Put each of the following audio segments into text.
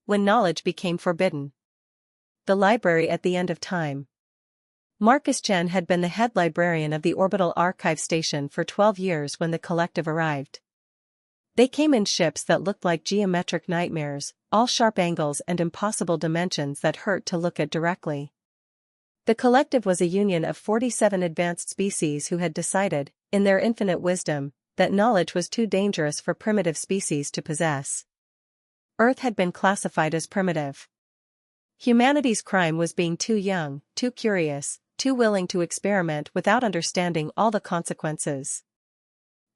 when knowledge became forbidden. The library at the end of time. Marcus Chen had been the head librarian of the Orbital Archive Station for 12 years when the collective arrived. They came in ships that looked like geometric nightmares, all sharp angles and impossible dimensions that hurt to look at directly. The collective was a union of 47 advanced species who had decided, in their infinite wisdom, that knowledge was too dangerous for primitive species to possess. Earth had been classified as primitive. Humanity's crime was being too young, too curious, too willing to experiment without understanding all the consequences.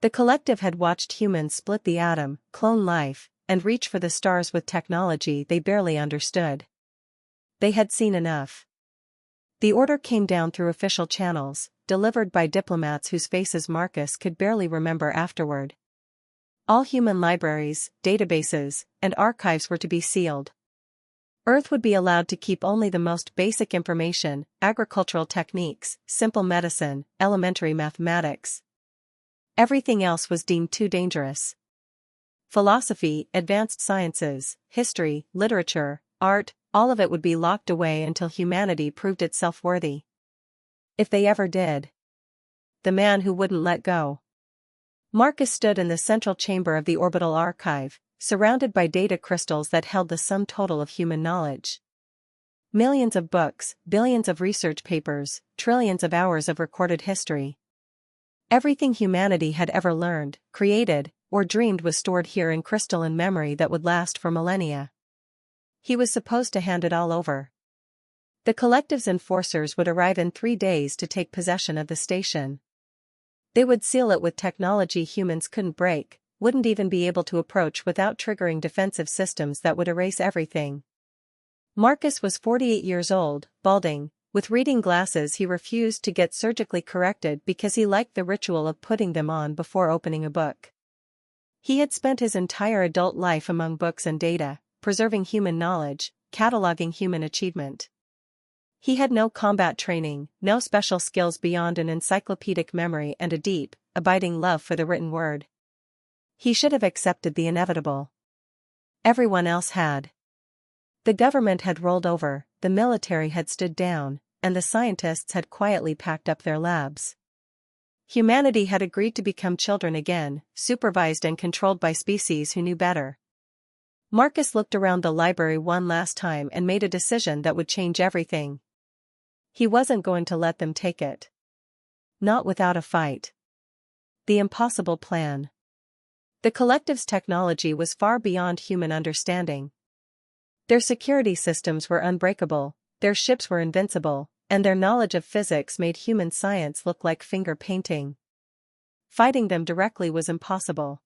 The collective had watched humans split the atom, clone life, and reach for the stars with technology they barely understood. They had seen enough. The order came down through official channels, delivered by diplomats whose faces Marcus could barely remember afterward. All human libraries, databases, and archives were to be sealed. Earth would be allowed to keep only the most basic information, agricultural techniques, simple medicine, elementary mathematics. Everything else was deemed too dangerous. Philosophy, advanced sciences, history, literature, art, all of it would be locked away until humanity proved itself worthy. If they ever did. The man who wouldn't let go. Marcus stood in the central chamber of the Orbital Archive, surrounded by data crystals that held the sum total of human knowledge. Millions of books, billions of research papers, trillions of hours of recorded history. Everything humanity had ever learned, created, or dreamed was stored here in crystalline memory that would last for millennia. He was supposed to hand it all over. The collective's enforcers would arrive in 3 days to take possession of the station. They would seal it with technology humans couldn't break, wouldn't even be able to approach without triggering defensive systems that would erase everything. Marcus was 48 years old, balding, with reading glasses he refused to get surgically corrected because he liked the ritual of putting them on before opening a book. He had spent his entire adult life among books and data, preserving human knowledge, cataloging human achievement. He had no combat training, no special skills beyond an encyclopedic memory and a deep, abiding love for the written word. He should have accepted the inevitable. Everyone else had. The government had rolled over, the military had stood down, and the scientists had quietly packed up their labs. Humanity had agreed to become children again, supervised and controlled by species who knew better. Marcus looked around the library one last time and made a decision that would change everything. He wasn't going to let them take it. Not without a fight. The impossible plan. The collective's technology was far beyond human understanding. Their security systems were unbreakable, their ships were invincible, and their knowledge of physics made human science look like finger painting. Fighting them directly was impossible.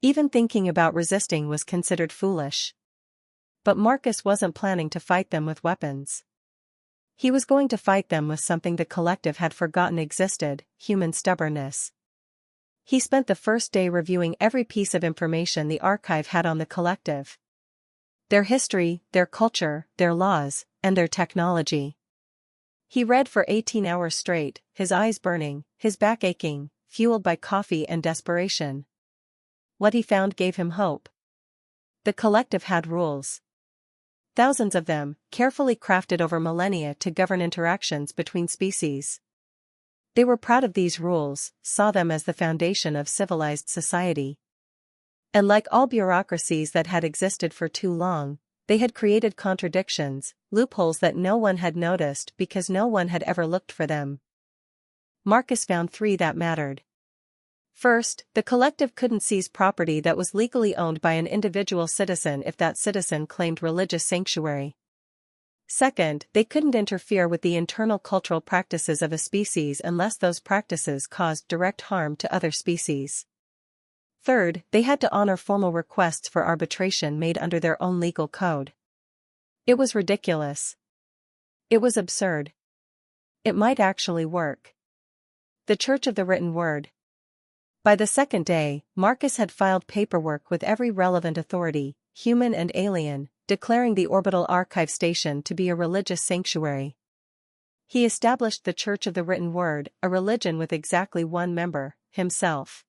Even thinking about resisting was considered foolish. But Marcus wasn't planning to fight them with weapons. He was going to fight them with something the collective had forgotten existed: human stubbornness. He spent the first day reviewing every piece of information the archive had on the collective. Their history, their culture, their laws, and their technology. He read for 18 hours straight, his eyes burning, his back aching, fueled by coffee and desperation. What he found gave him hope. The collective had rules. Thousands of them, carefully crafted over millennia to govern interactions between species. They were proud of these rules, saw them as the foundation of civilized society. And like all bureaucracies that had existed for too long, they had created contradictions, loopholes that no one had noticed because no one had ever looked for them. Marcus found 3 that mattered. First, the collective couldn't seize property that was legally owned by an individual citizen if that citizen claimed religious sanctuary. Second, they couldn't interfere with the internal cultural practices of a species unless those practices caused direct harm to other species. Third, they had to honor formal requests for arbitration made under their own legal code. It was ridiculous. It was absurd. It might actually work. The Church of the Written Word. By the second day, Marcus had filed paperwork with every relevant authority, human and alien, declaring the Orbital Archive Station to be a religious sanctuary. He established the Church of the Written Word, a religion with exactly one member, himself.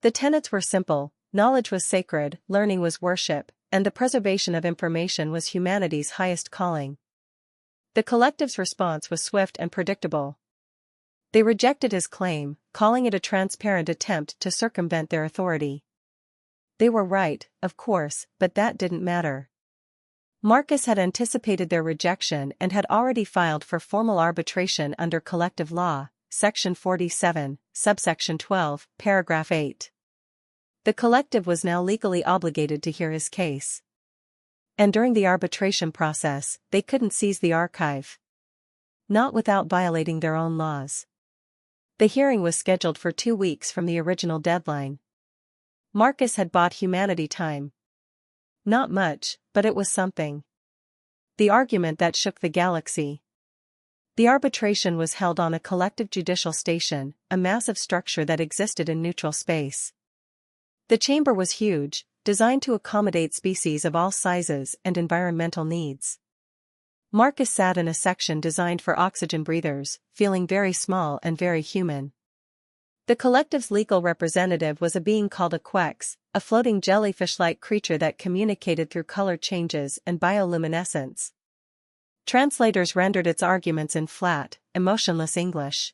The tenets were simple: knowledge was sacred, learning was worship, and the preservation of information was humanity's highest calling. The collective's response was swift and predictable. They rejected his claim, calling it a transparent attempt to circumvent their authority. They were right, of course, but that didn't matter. Marcus had anticipated their rejection and had already filed for formal arbitration under collective law, Section 47, subsection 12, paragraph 8. The collective was now legally obligated to hear his case. And during the arbitration process, they couldn't seize the archive. Not without violating their own laws. The hearing was scheduled for 2 weeks from the original deadline. Marcus had bought humanity time. Not much, but it was something. The argument that shook the galaxy. The arbitration was held on a collective judicial station, a massive structure that existed in neutral space. The chamber was huge, designed to accommodate species of all sizes and environmental needs. Marcus sat in a section designed for oxygen breathers, feeling very small and very human. The collective's legal representative was a being called a quex, a floating jellyfish-like creature that communicated through color changes and bioluminescence. Translators rendered its arguments in flat, emotionless English.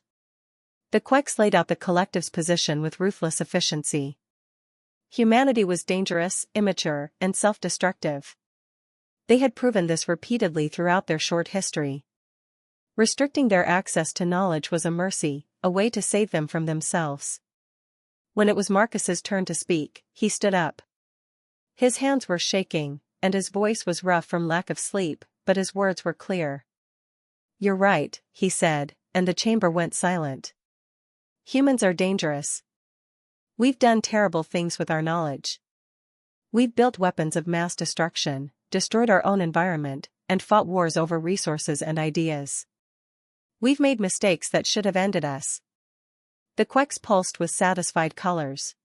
The quex laid out the collective's position with ruthless efficiency. Humanity was dangerous, immature, and self-destructive. They had proven this repeatedly throughout their short history. Restricting their access to knowledge was a mercy, a way to save them from themselves. When it was Marcus's turn to speak, he stood up. His hands were shaking, and his voice was rough from lack of sleep, but his words were clear. "You're right," he said, and the chamber went silent. "Humans are dangerous. We've done terrible things with our knowledge. We've built weapons of mass destruction, destroyed our own environment, and fought wars over resources and ideas. We've made mistakes that should have ended us." The quex pulsed with satisfied colors.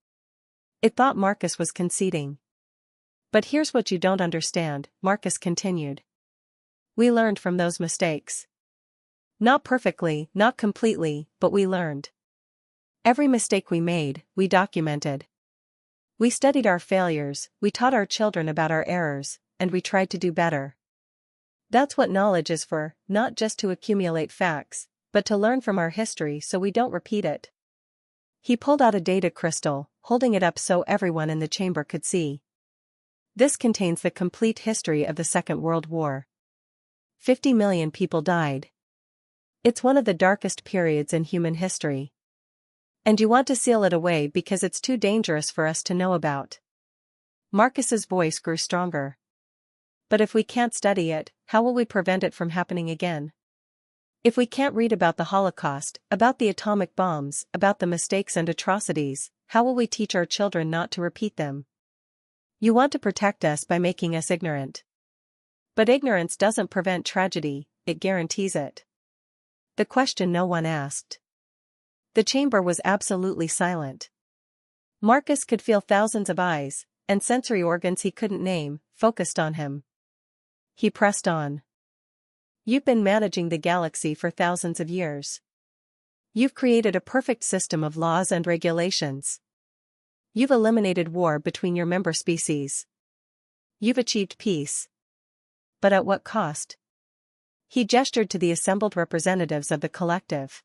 It thought Marcus was conceding. "But here's what you don't understand," Marcus continued. "We learned from those mistakes. Not perfectly, not completely, but we learned. Every mistake we made, we documented. We studied our failures, we taught our children about our errors, and we tried to do better. That's what knowledge is for, not just to accumulate facts, but to learn from our history so we don't repeat it." He pulled out a data crystal, holding it up so everyone in the chamber could see. "This contains the complete history of the Second World War. 50 million people died. It's one of the darkest periods in human history. And you want to seal it away because it's too dangerous for us to know about." Marcus's voice grew stronger. "But if we can't study it, how will we prevent it from happening again? If we can't read about the Holocaust, about the atomic bombs, about the mistakes and atrocities, how will we teach our children not to repeat them? You want to protect us by making us ignorant. But ignorance doesn't prevent tragedy, it guarantees it." The question no one asked. The chamber was absolutely silent. Marcus could feel thousands of eyes, and sensory organs he couldn't name, focused on him. He pressed on. "You've been managing the galaxy for thousands of years. You've created a perfect system of laws and regulations. You've eliminated war between your member species. You've achieved peace. But at what cost?" He gestured to the assembled representatives of the collective.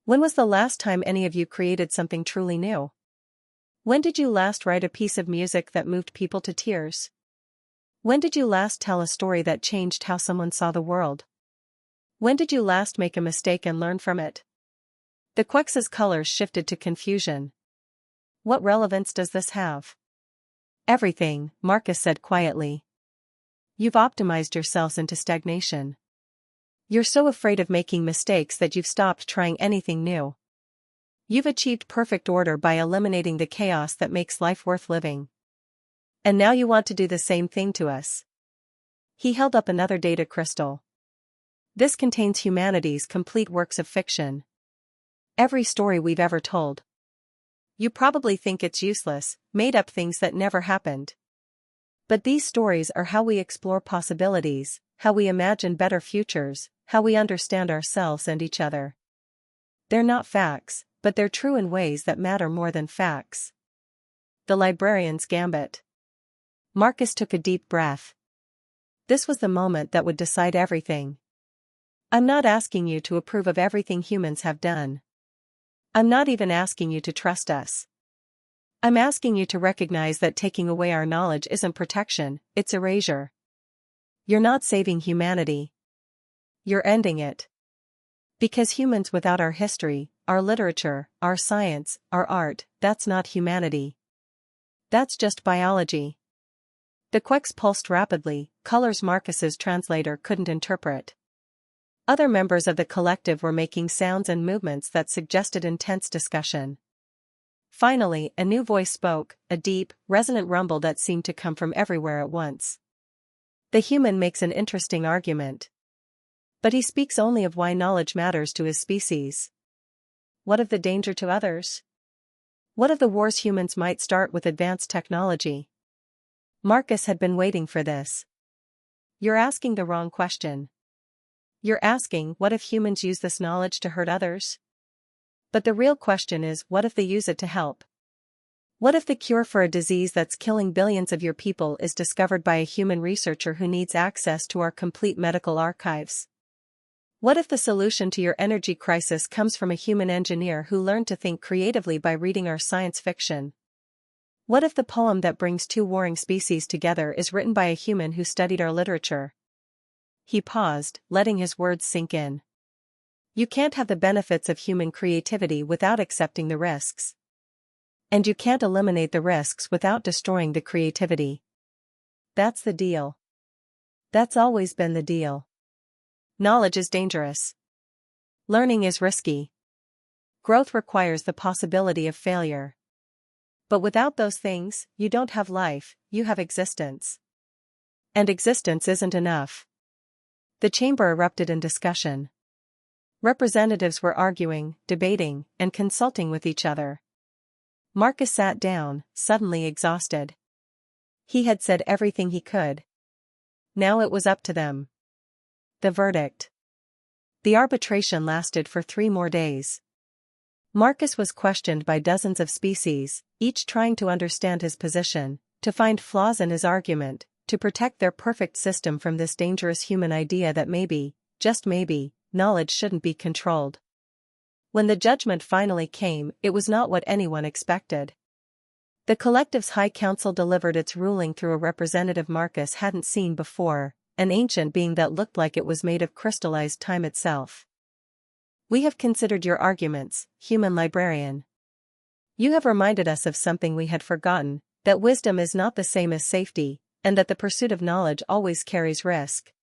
"When was the last time any of you created something truly new? When did you last write a piece of music that moved people to tears? When did you last tell a story that changed how someone saw the world? When did you last make a mistake and learn from it?" The quex's colors shifted to confusion. "What relevance does this have?" "Everything," Marcus said quietly. "You've optimized yourselves into stagnation. You're so afraid of making mistakes that you've stopped trying anything new. You've achieved perfect order by eliminating the chaos that makes life worth living. And now you want to do the same thing to us." He held up another data crystal. "This contains humanity's complete works of fiction. Every story we've ever told. You probably think it's useless, made up things that never happened. But these stories are how we explore possibilities, how we imagine better futures, how we understand ourselves and each other. They're not facts, but they're true in ways that matter more than facts." The librarian's gambit. Marcus took a deep breath. This was the moment that would decide everything. I'm not asking you to approve of everything humans have done. I'm not even asking you to trust us. I'm asking you to recognize that taking away our knowledge isn't protection, it's erasure. You're not saving humanity. You're ending it. Because humans without our history, our literature, our science, our art, that's not humanity. That's just biology. The quecks pulsed rapidly, colors Marcus's translator couldn't interpret. Other members of the collective were making sounds and movements that suggested intense discussion. Finally, a new voice spoke, a deep, resonant rumble that seemed to come from everywhere at once. The human makes an interesting argument. But he speaks only of why knowledge matters to his species. What of the danger to others? What of the wars humans might start with advanced technology? Marcus had been waiting for this. You're asking the wrong question. You're asking, what if humans use this knowledge to hurt others? But the real question is, what if they use it to help? What if the cure for a disease that's killing billions of your people is discovered by a human researcher who needs access to our complete medical archives? What if the solution to your energy crisis comes from a human engineer who learned to think creatively by reading our science fiction? What if the poem that brings two warring species together is written by a human who studied our literature? He paused, letting his words sink in. You can't have the benefits of human creativity without accepting the risks. And you can't eliminate the risks without destroying the creativity. That's the deal. That's always been the deal. Knowledge is dangerous. Learning is risky. Growth requires the possibility of failure. But without those things, you don't have life, you have existence. And existence isn't enough. The chamber erupted in discussion. Representatives were arguing, debating, and consulting with each other. Marcus sat down, suddenly exhausted. He had said everything he could. Now it was up to them. The verdict. The arbitration lasted for 3 more days. Marcus was questioned by dozens of species, each trying to understand his position, to find flaws in his argument, to protect their perfect system from this dangerous human idea that maybe, just maybe, knowledge shouldn't be controlled. When the judgment finally came, it was not what anyone expected. The collective's High Council delivered its ruling through a representative Marcus hadn't seen before, an ancient being that looked like it was made of crystallized time itself. We have considered your arguments, human librarian. You have reminded us of something we had forgotten, that wisdom is not the same as safety, and that the pursuit of knowledge always carries risk.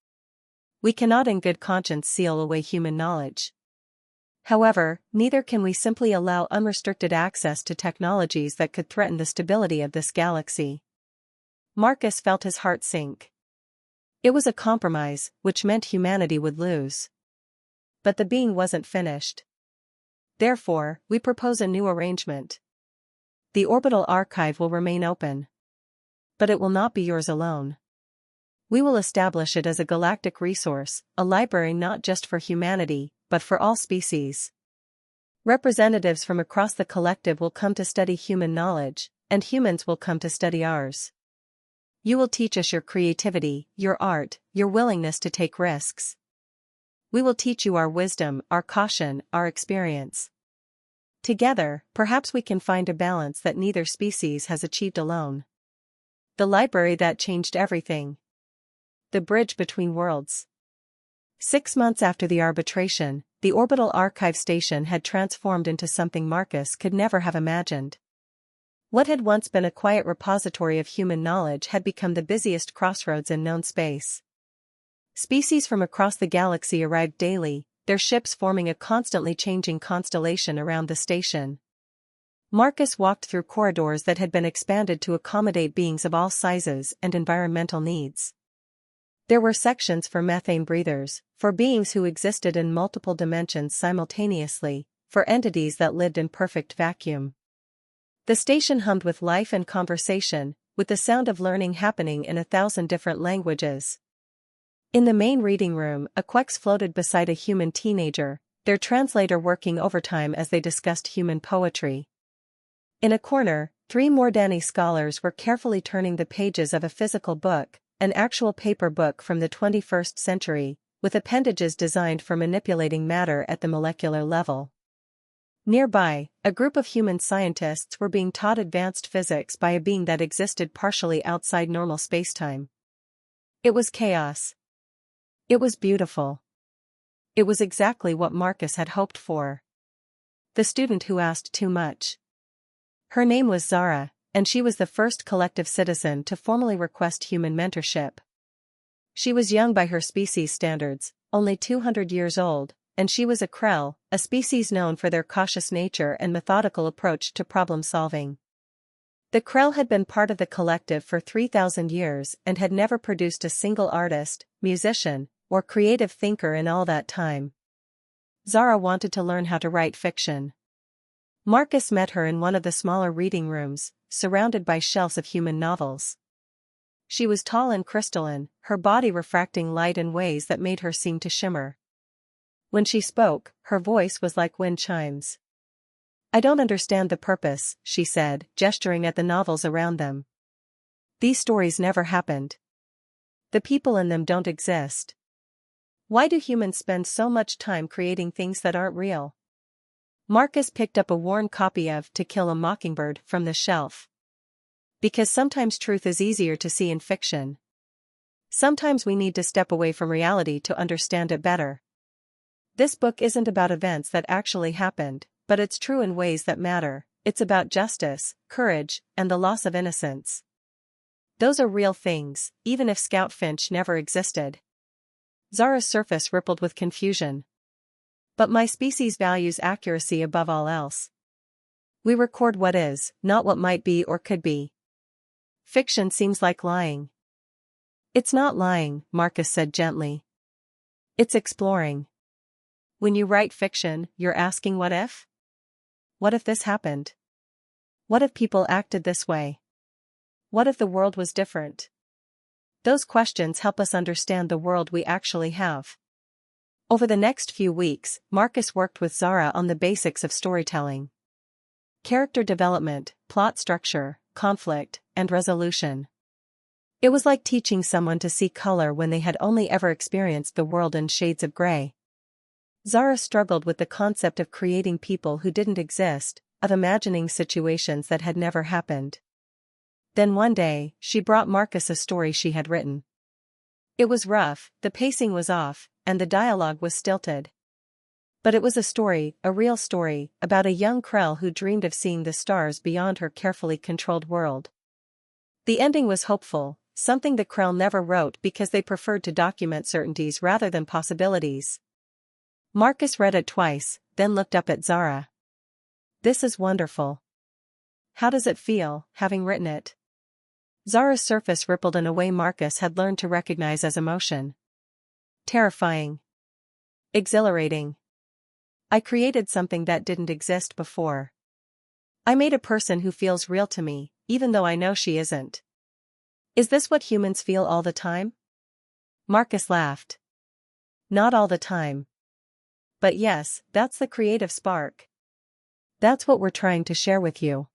We cannot in good conscience seal away human knowledge. However, neither can we simply allow unrestricted access to technologies that could threaten the stability of this galaxy. Marcus felt his heart sink. It was a compromise, which meant humanity would lose. But the being wasn't finished. Therefore, we propose a new arrangement. The orbital archive will remain open. But it will not be yours alone. We will establish it as a galactic resource, a library not just for humanity, but for all species. Representatives from across the collective will come to study human knowledge, and humans will come to study ours. You will teach us your creativity, your art, your willingness to take risks. We will teach you our wisdom, our caution, our experience. Together, perhaps we can find a balance that neither species has achieved alone. The library that changed everything. The bridge between worlds. 6 months after the arbitration, the orbital archive station had transformed into something Marcus could never have imagined. What had once been a quiet repository of human knowledge had become the busiest crossroads in known space. Species from across the galaxy arrived daily, their ships forming a constantly changing constellation around the station. Marcus walked through corridors that had been expanded to accommodate beings of all sizes and environmental needs. There were sections for methane breathers, for beings who existed in multiple dimensions simultaneously, for entities that lived in perfect vacuum. The station hummed with life and conversation, with the sound of learning happening in 1,000 different languages. In the main reading room, a quex floated beside a human teenager, their translator working overtime as they discussed human poetry. In a corner, 3 Mordani scholars were carefully turning the pages of a physical book, an actual paper book from the 21st century, with appendages designed for manipulating matter at the molecular level. Nearby, a group of human scientists were being taught advanced physics by a being that existed partially outside normal spacetime. It was chaos. It was beautiful. It was exactly what Marcus had hoped for. The student who asked too much. Her name was Zara, and she was the first collective citizen to formally request human mentorship. She was young by her species standards, only 200 years old, and she was a Krell, a species known for their cautious nature and methodical approach to problem-solving. The Krell had been part of the collective for 3,000 years and had never produced a single artist, musician, or creative thinker in all that time. Zara wanted to learn how to write fiction. Marcus met her in one of the smaller reading rooms, surrounded by shelves of human novels. She was tall and crystalline, her body refracting light in ways that made her seem to shimmer. When she spoke, her voice was like wind chimes. "I don't understand the purpose," she said, gesturing at the novels around them. "These stories never happened. The people in them don't exist. Why do humans spend so much time creating things that aren't real?" Marcus picked up a worn copy of To Kill a Mockingbird from the shelf. Because sometimes truth is easier to see in fiction. Sometimes we need to step away from reality to understand it better. This book isn't about events that actually happened, but it's true in ways that matter. It's about justice, courage, and the loss of innocence. Those are real things, even if Scout Finch never existed. Zara's surface rippled with confusion. But my species values accuracy above all else. We record what is, not what might be or could be. Fiction seems like lying. It's not lying, Marcus said gently. It's exploring. When you write fiction, you're asking what if? What if this happened? What if people acted this way? What if the world was different? Those questions help us understand the world we actually have. Over the next few weeks, Marcus worked with Zara on the basics of storytelling. Character development, plot structure, conflict, and resolution. It was like teaching someone to see color when they had only ever experienced the world in shades of gray. Zara struggled with the concept of creating people who didn't exist, of imagining situations that had never happened. Then one day, she brought Marcus a story she had written. It was rough, the pacing was off, and the dialogue was stilted. But it was a story, a real story, about a young Krell who dreamed of seeing the stars beyond her carefully controlled world. The ending was hopeful, something the Krell never wrote because they preferred to document certainties rather than possibilities. Marcus read it twice, then looked up at Zara. "This is wonderful. How does it feel, having written it?" Zara's surface rippled in a way Marcus had learned to recognize as emotion. Terrifying. Exhilarating. I created something that didn't exist before. I made a person who feels real to me, even though I know she isn't. Is this what humans feel all the time? Marcus laughed. Not all the time. But yes, that's the creative spark. That's what we're trying to share with you.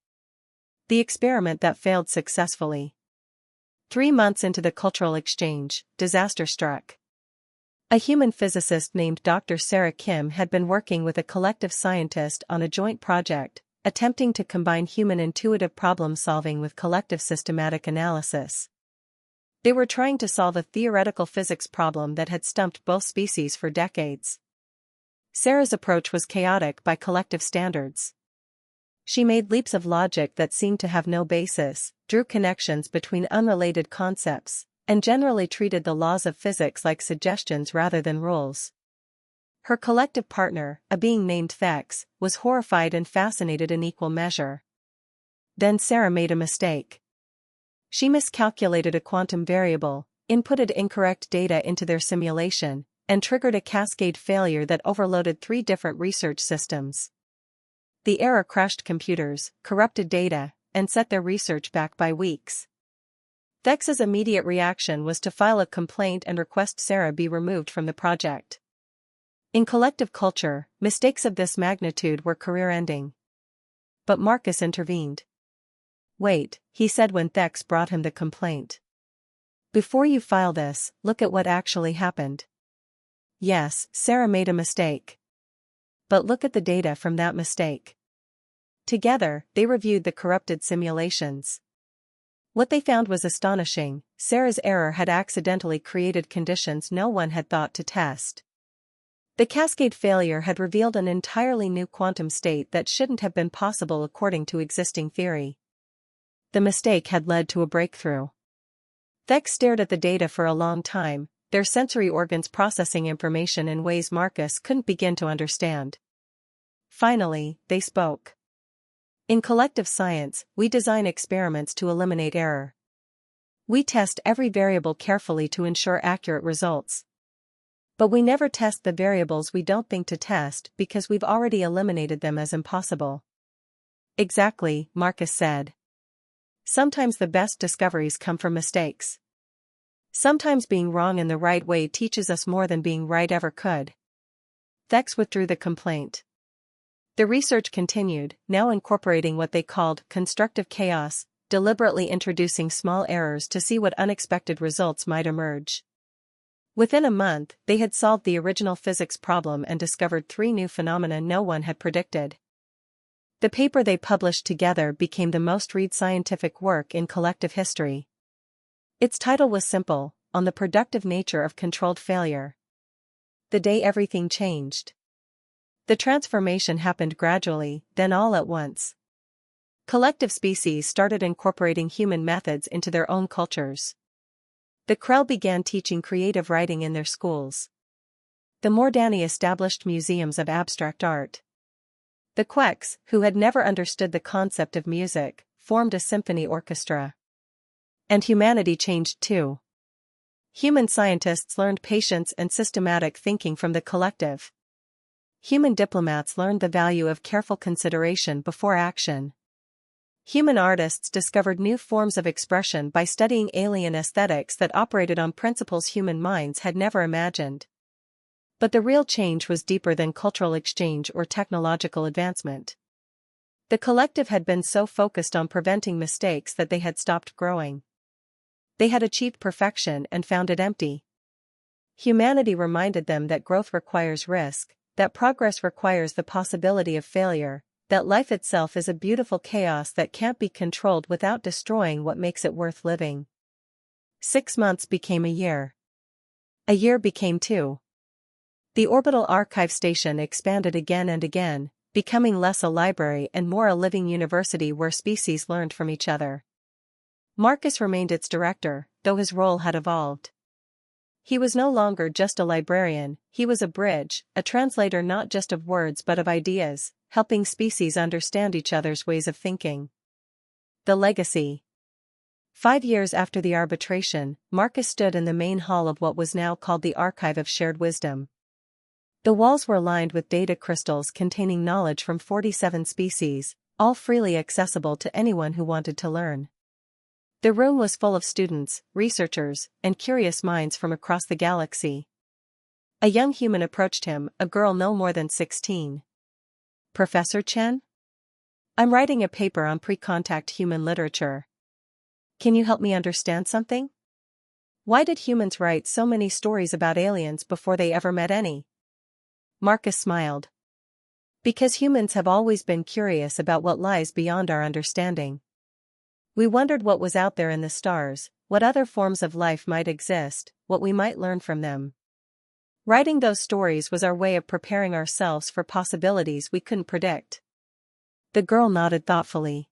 The experiment that failed successfully. 3 months into the cultural exchange, disaster struck. A human physicist named Dr. Sarah Kim had been working with a collective scientist on a joint project, attempting to combine human intuitive problem-solving with collective systematic analysis. They were trying to solve a theoretical physics problem that had stumped both species for decades. Sarah's approach was chaotic by collective standards. She made leaps of logic that seemed to have no basis, drew connections between unrelated concepts, and generally treated the laws of physics like suggestions rather than rules. Her collective partner, a being named Thex, was horrified and fascinated in equal measure. Then Sarah made a mistake. She miscalculated a quantum variable, inputted incorrect data into their simulation, and triggered a cascade failure that overloaded 3 different research systems. The error crashed computers, corrupted data, and set their research back by weeks. Thex's immediate reaction was to file a complaint and request Sarah be removed from the project. In collective culture, mistakes of this magnitude were career-ending. But Marcus intervened. Wait, he said when Thex brought him the complaint. Before you file this, look at what actually happened. Yes, Sarah made a mistake. But look at the data from that mistake. Together, they reviewed the corrupted simulations. What they found was astonishing. Sarah's error had accidentally created conditions no one had thought to test. The cascade failure had revealed an entirely new quantum state that shouldn't have been possible according to existing theory. The mistake had led to a breakthrough. Thex stared at the data for a long time, their sensory organs processing information in ways Marcus couldn't begin to understand. Finally, they spoke. In collective science, we design experiments to eliminate error. We test every variable carefully to ensure accurate results. But we never test the variables we don't think to test because we've already eliminated them as impossible. Exactly, Marcus said. Sometimes the best discoveries come from mistakes. Sometimes being wrong in the right way teaches us more than being right ever could. Thex withdrew the complaint. The research continued, now incorporating what they called constructive chaos, deliberately introducing small errors to see what unexpected results might emerge. Within a month, they had solved the original physics problem and discovered 3 new phenomena no one had predicted. The paper they published together became the most read scientific work in collective history. Its title was simple, On the Productive Nature of Controlled Failure. The day everything changed. The transformation happened gradually, then all at once. Collective species started incorporating human methods into their own cultures. The Krell began teaching creative writing in their schools. The Mordani established museums of abstract art. The Quecks, who had never understood the concept of music, formed a symphony orchestra. And humanity changed too. Human scientists learned patience and systematic thinking from the collective. Human diplomats learned the value of careful consideration before action. Human artists discovered new forms of expression by studying alien aesthetics that operated on principles human minds had never imagined. But the real change was deeper than cultural exchange or technological advancement. The collective had been so focused on preventing mistakes that they had stopped growing. They had achieved perfection and found it empty. Humanity reminded them that growth requires risk, that progress requires the possibility of failure, that life itself is a beautiful chaos that can't be controlled without destroying what makes it worth living. 6 months became a year. A year became 2. The orbital archive station expanded again and again, becoming less a library and more a living university where species learned from each other. Marcus remained its director, though his role had evolved. He was no longer just a librarian, he was a bridge, a translator not just of words but of ideas, helping species understand each other's ways of thinking. The legacy. 5 years after the arbitration, Marcus stood in the main hall of what was now called the Archive of Shared Wisdom. The walls were lined with data crystals containing knowledge from 47 species, all freely accessible to anyone who wanted to learn. The room was full of students, researchers, and curious minds from across the galaxy. A young human approached him, a girl no more than 16. Professor Chen? I'm writing a paper on pre-contact human literature. Can you help me understand something? Why did humans write so many stories about aliens before they ever met any? Marcus smiled. Because humans have always been curious about what lies beyond our understanding. We wondered what was out there in the stars, what other forms of life might exist, what we might learn from them. Writing those stories was our way of preparing ourselves for possibilities we couldn't predict. The girl nodded thoughtfully.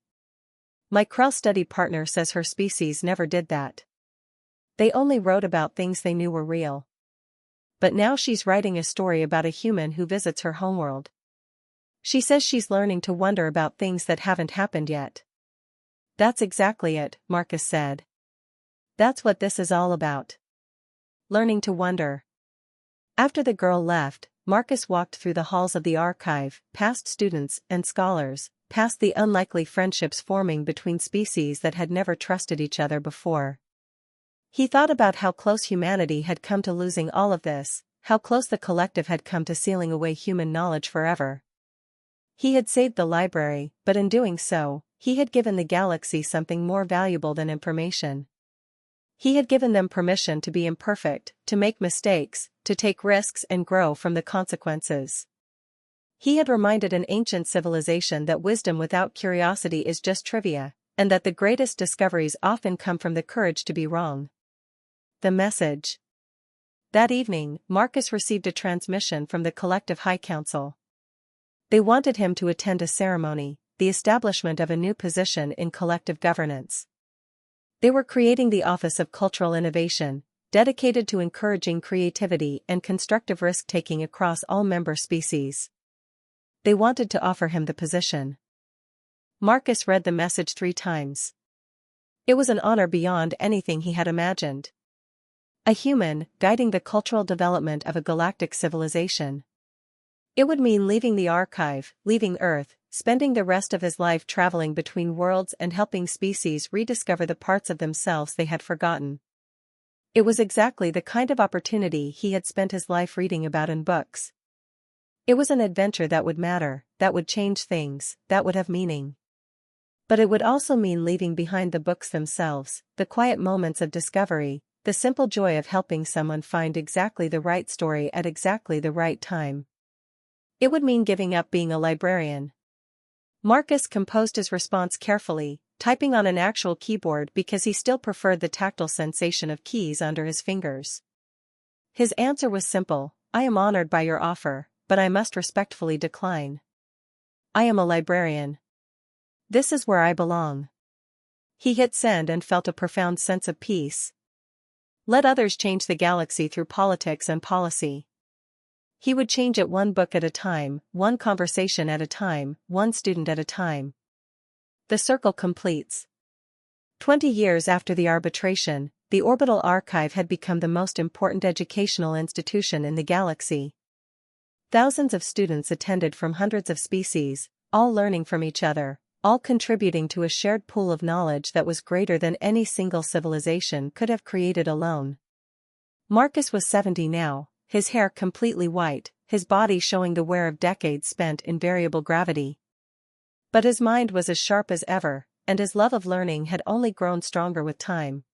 My Krell study partner says her species never did that. They only wrote about things they knew were real. But now she's writing a story about a human who visits her homeworld. She says she's learning to wonder about things that haven't happened yet. That's exactly it, Marcus said. That's what this is all about. Learning to wonder. After the girl left, Marcus walked through the halls of the archive, past students and scholars, past the unlikely friendships forming between species that had never trusted each other before. He thought about how close humanity had come to losing all of this, how close the collective had come to sealing away human knowledge forever. He had saved the library, but in doing so, he had given the galaxy something more valuable than information. He had given them permission to be imperfect, to make mistakes, to take risks and grow from the consequences. He had reminded an ancient civilization that wisdom without curiosity is just trivia, and that the greatest discoveries often come from the courage to be wrong. The message. That evening, Marcus received a transmission from the Collective High Council. They wanted him to attend a ceremony, the establishment of a new position in collective governance. They were creating the Office of Cultural Innovation, dedicated to encouraging creativity and constructive risk-taking across all member species. They wanted to offer him the position. Marcus read the message 3 times. It was an honor beyond anything he had imagined. A human, guiding the cultural development of a galactic civilization. It would mean leaving the archive, leaving Earth, spending the rest of his life traveling between worlds and helping species rediscover the parts of themselves they had forgotten. It was exactly the kind of opportunity he had spent his life reading about in books. It was an adventure that would matter, that would change things, that would have meaning. But it would also mean leaving behind the books themselves, the quiet moments of discovery, the simple joy of helping someone find exactly the right story at exactly the right time. It would mean giving up being a librarian. Marcus composed his response carefully, typing on an actual keyboard because he still preferred the tactile sensation of keys under his fingers. His answer was simple: I am honored by your offer, but I must respectfully decline. I am a librarian. This is where I belong. He hit send and felt a profound sense of peace. Let others change the galaxy through politics and policy. He would change it one book at a time, one conversation at a time, one student at a time. The circle completes. 20 years after the arbitration, the Orbital Archive had become the most important educational institution in the galaxy. Thousands of students attended from hundreds of species, all learning from each other, all contributing to a shared pool of knowledge that was greater than any single civilization could have created alone. Marcus was 70 now, his hair completely white, his body showing the wear of decades spent in variable gravity. But his mind was as sharp as ever, and his love of learning had only grown stronger with time.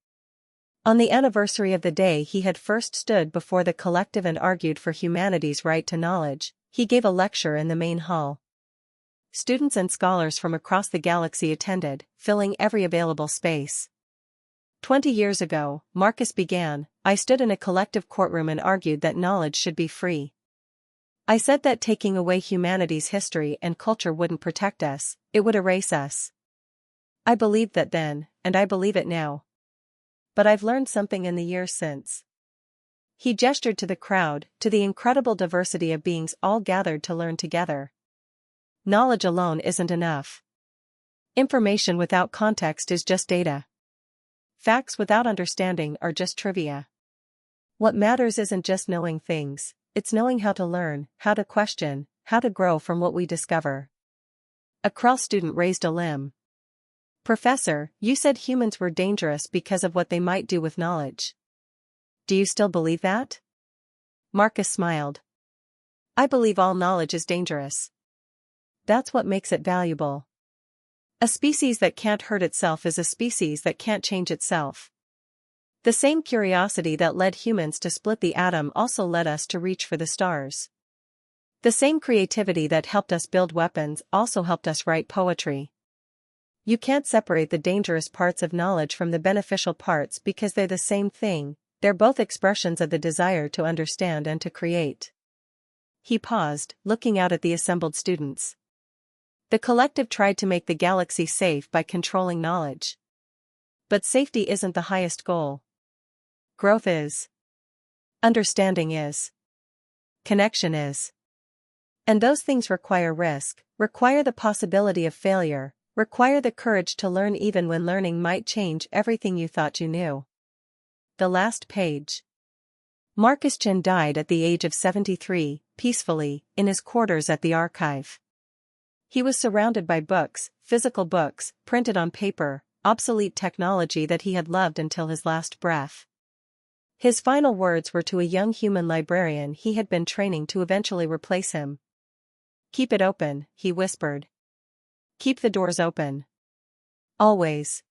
On the anniversary of the day he had first stood before the collective and argued for humanity's right to knowledge, he gave a lecture in the main hall. Students and scholars from across the galaxy attended, filling every available space. 20 years ago, Marcus began, I stood in a collective courtroom and argued that knowledge should be free. I said that taking away humanity's history and culture wouldn't protect us, it would erase us. I believed that then, and I believe it now. But I've learned something in the years since. He gestured to the crowd, to the incredible diversity of beings all gathered to learn together. Knowledge alone isn't enough. Information without context is just data. Facts without understanding are just trivia. What matters isn't just knowing things, it's knowing how to learn, how to question, how to grow from what we discover. A Krell student raised a limb. Professor, you said humans were dangerous because of what they might do with knowledge. Do you still believe that? Marcus smiled. I believe all knowledge is dangerous. That's what makes it valuable. A species that can't hurt itself is a species that can't change itself. The same curiosity that led humans to split the atom also led us to reach for the stars. The same creativity that helped us build weapons also helped us write poetry. You can't separate the dangerous parts of knowledge from the beneficial parts because they're the same thing, they're both expressions of the desire to understand and to create. He paused, looking out at the assembled students. The collective tried to make the galaxy safe by controlling knowledge. But safety isn't the highest goal. Growth is. Understanding is. Connection is. And those things require risk, require the possibility of failure, require the courage to learn even when learning might change everything you thought you knew. The last page. Marcus Chin died at the age of 73, peacefully, in his quarters at the archive. He was surrounded by books, physical books, printed on paper, obsolete technology that he had loved until his last breath. His final words were to a young human librarian he had been training to eventually replace him. Keep it open, he whispered. Keep the doors open. Always.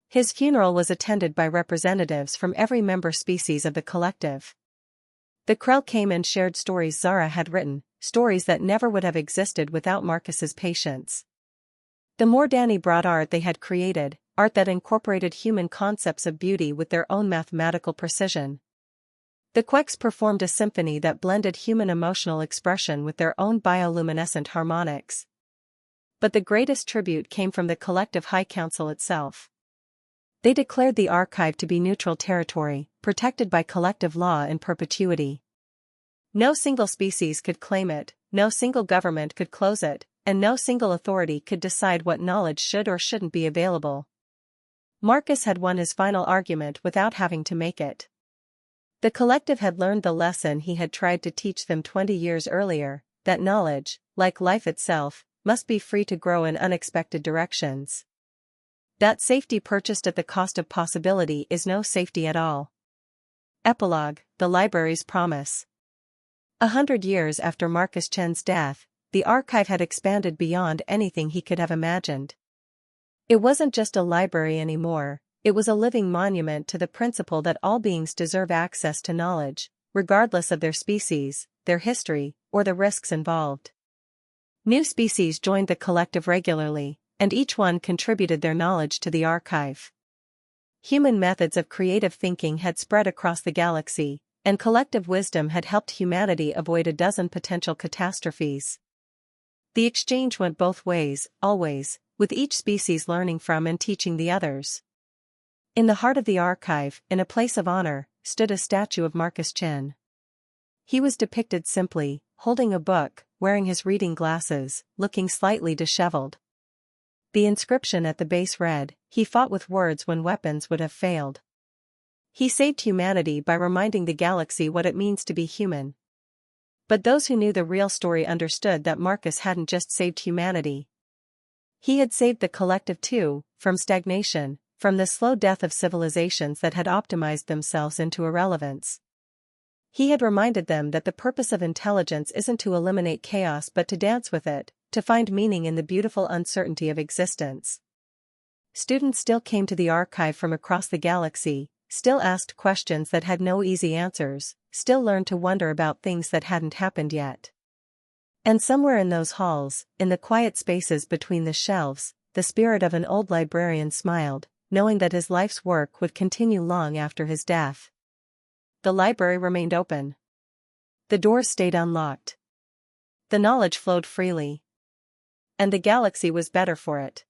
His funeral was attended by representatives from every member species of the collective. The Krell came and shared stories Zara had written, stories that never would have existed without Marcus's patience. The more Danny brought art they had created, art that incorporated human concepts of beauty with their own mathematical precision. The Quecks performed a symphony that blended human emotional expression with their own bioluminescent harmonics. But the greatest tribute came from the collective High Council itself. They declared the archive to be neutral territory, protected by collective law in perpetuity. No single species could claim it, no single government could close it, and no single authority could decide what knowledge should or shouldn't be available. Marcus had won his final argument without having to make it. The collective had learned the lesson he had tried to teach them 20 years earlier, that knowledge, like life itself, must be free to grow in unexpected directions. That safety purchased at the cost of possibility is no safety at all. Epilogue: The Library's Promise. 100 years after Marcus Chen's death, the archive had expanded beyond anything he could have imagined. It wasn't just a library anymore, it was a living monument to the principle that all beings deserve access to knowledge, regardless of their species, their history, or the risks involved. New species joined the collective regularly, and each one contributed their knowledge to the archive. Human methods of creative thinking had spread across the galaxy, and collective wisdom had helped humanity avoid a dozen potential catastrophes. The exchange went both ways, always, with each species learning from and teaching the others. In the heart of the archive, in a place of honor, stood a statue of Marcus Chen. He was depicted simply, holding a book, wearing his reading glasses, looking slightly disheveled. The inscription at the base read, "He fought with words when weapons would have failed. He saved humanity by reminding the galaxy what it means to be human." But those who knew the real story understood that Marcus hadn't just saved humanity. He had saved the collective too, from stagnation, from the slow death of civilizations that had optimized themselves into irrelevance. He had reminded them that the purpose of intelligence isn't to eliminate chaos but to dance with it, to find meaning in the beautiful uncertainty of existence. Students still came to the archive from across the galaxy, still asked questions that had no easy answers, still learned to wonder about things that hadn't happened yet. And somewhere in those halls, in the quiet spaces between the shelves, the spirit of an old librarian smiled, knowing that his life's work would continue long after his death. The library remained open. The doors stayed unlocked. The knowledge flowed freely. And the galaxy was better for it.